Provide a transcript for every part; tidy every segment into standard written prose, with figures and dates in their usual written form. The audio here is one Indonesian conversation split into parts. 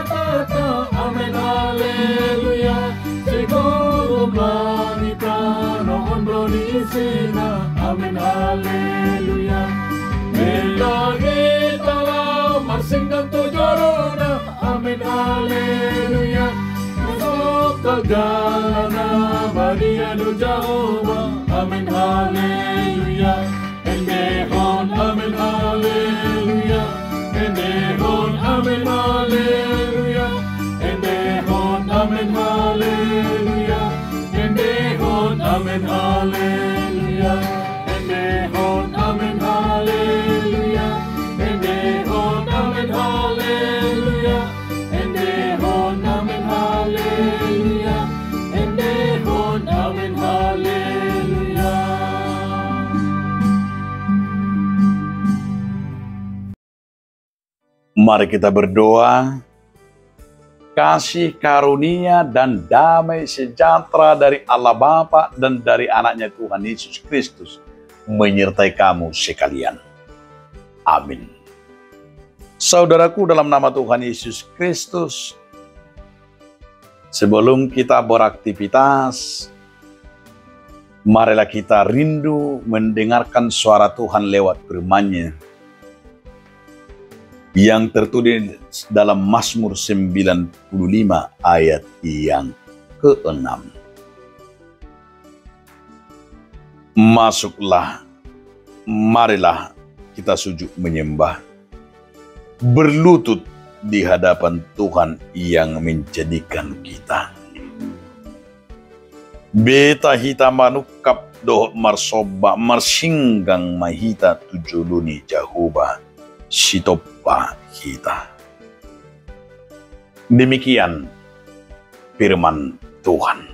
kata amin haleluya. Siguro manita noon broni sina amin haleluya. Melagi tala marsinggang tujorona amin haleluya. Masuk kagalana bariado Jehovah amin haleluya. Endehon amin haleluya. Endehon amin haleluya. Endehon amin haleluya. Endehon amin haleluya. Endehon amin haleluya. Endehon amin haleluya. Endehon amin haleluya. Endehon amin haleluya. Mari kita berdoa. Kasih karunia dan damai sejahtera dari Allah Bapa dan dari anaknya Tuhan Yesus Kristus menyertai kamu sekalian. Amin. Saudaraku dalam nama Tuhan Yesus Kristus, sebelum kita beraktivitas, marilah kita rindu mendengarkan suara Tuhan lewat firman-Nya yang tertulis dalam Mazmur 95 ayat yang ke-6. Masuklah, marilah kita sujud menyembah, berlutut di hadapan Tuhan yang menjadikan kita. Beta hita manukap dohot marsoba marsinggang mahita tujuluni Jehovah sitopa kita. Demikian firman Tuhan.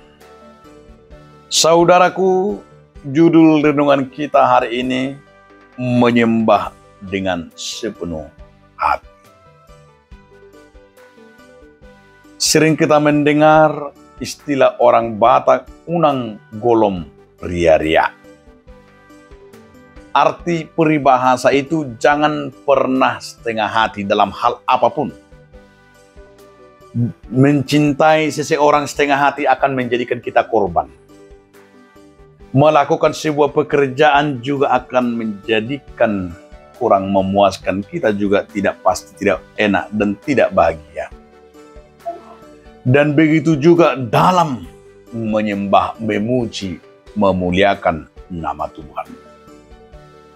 Saudaraku, judul renungan kita hari ini menyembah dengan sepenuh hati. Sering kita mendengar istilah orang Batak unang golom ria-ria. Arti peribahasa itu jangan pernah setengah hati dalam hal apapun. Mencintai seseorang setengah hati akan menjadikan kita korban. Melakukan sebuah pekerjaan juga akan menjadikan kurang memuaskan, kita juga pasti tidak enak dan tidak bahagia. Dan begitu juga dalam menyembah, memuji, memuliakan nama Tuhan.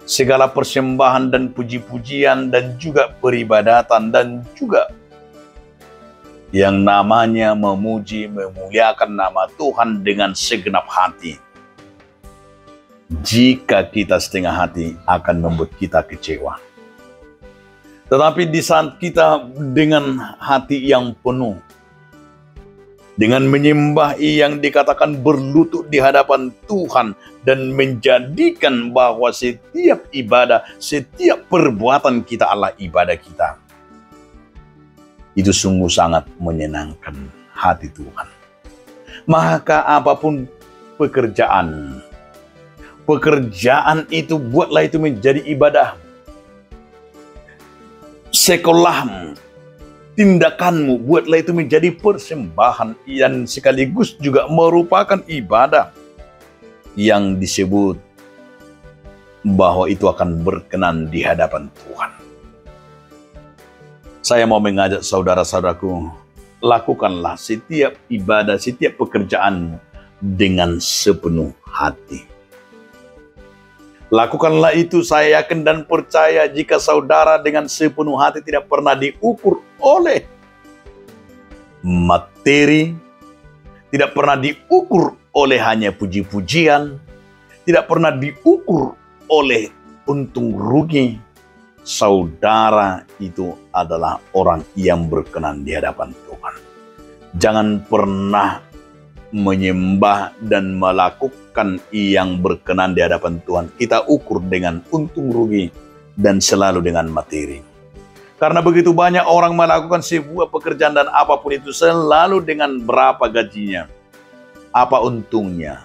Segala persembahan dan puji-pujian dan juga peribadatan dan juga yang namanya memuji, memuliakan nama Tuhan dengan segenap hati. Jika kita setengah hati akan membuat kita kecewa. Tetapi di saat kita dengan hati yang penuh, dengan menyembah yang dikatakan berlutut di hadapan Tuhan dan menjadikan bahwa setiap ibadah, setiap perbuatan kita adalah ibadah kita. Itu sungguh sangat menyenangkan hati Tuhan. Maka apapun pekerjaan itu buatlah itu menjadi ibadah. Sekolahmu, tindakanmu, buatlah itu menjadi persembahan dan sekaligus juga merupakan ibadah yang disebut bahwa itu akan berkenan di hadapan Tuhan. Saya mau mengajak saudara-saudaraku, lakukanlah setiap ibadah, setiap pekerjaanmu dengan sepenuh hati. Lakukanlah itu, saya yakin dan percaya jika saudara dengan sepenuh hati tidak pernah diukur oleh materi, tidak pernah diukur oleh hanya puji-pujian, tidak pernah diukur oleh untung rugi, saudara itu adalah orang yang berkenan di hadapan Tuhan. Jangan pernah menyembah dan melakukan yang berkenan di hadapan Tuhan kita ukur dengan untung rugi dan selalu dengan materi. Karena begitu banyak orang melakukan sebuah pekerjaan dan apapun itu selalu dengan berapa gajinya, apa untungnya.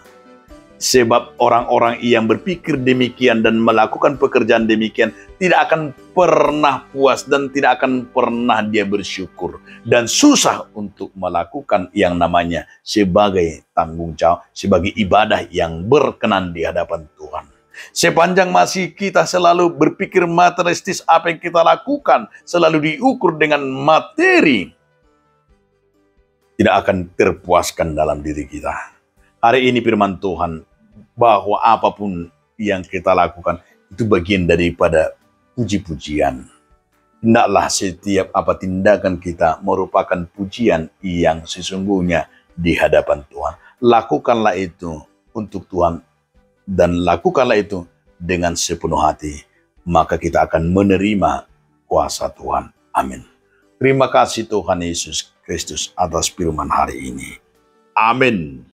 Sebab orang-orang yang berpikir demikian dan melakukan pekerjaan demikian tidak akan pernah puas dan tidak akan pernah dia bersyukur. Dan susah untuk melakukan yang namanya sebagai tanggung jawab, sebagai ibadah yang berkenan di hadapan Tuhan. Sepanjang masih kita selalu berpikir materialistis, apa yang kita lakukan selalu diukur dengan materi, tidak akan terpuaskan dalam diri kita. Hari ini firman Tuhan bahwa apapun yang kita lakukan itu bagian daripada puji-pujian. Hendaklah setiap apa tindakan kita merupakan pujian yang sesungguhnya di hadapan Tuhan. Lakukanlah itu untuk Tuhan dan lakukanlah itu dengan sepenuh hati. Maka kita akan menerima kuasa Tuhan. Amin. Terima kasih Tuhan Yesus Kristus atas firman hari ini. Amin.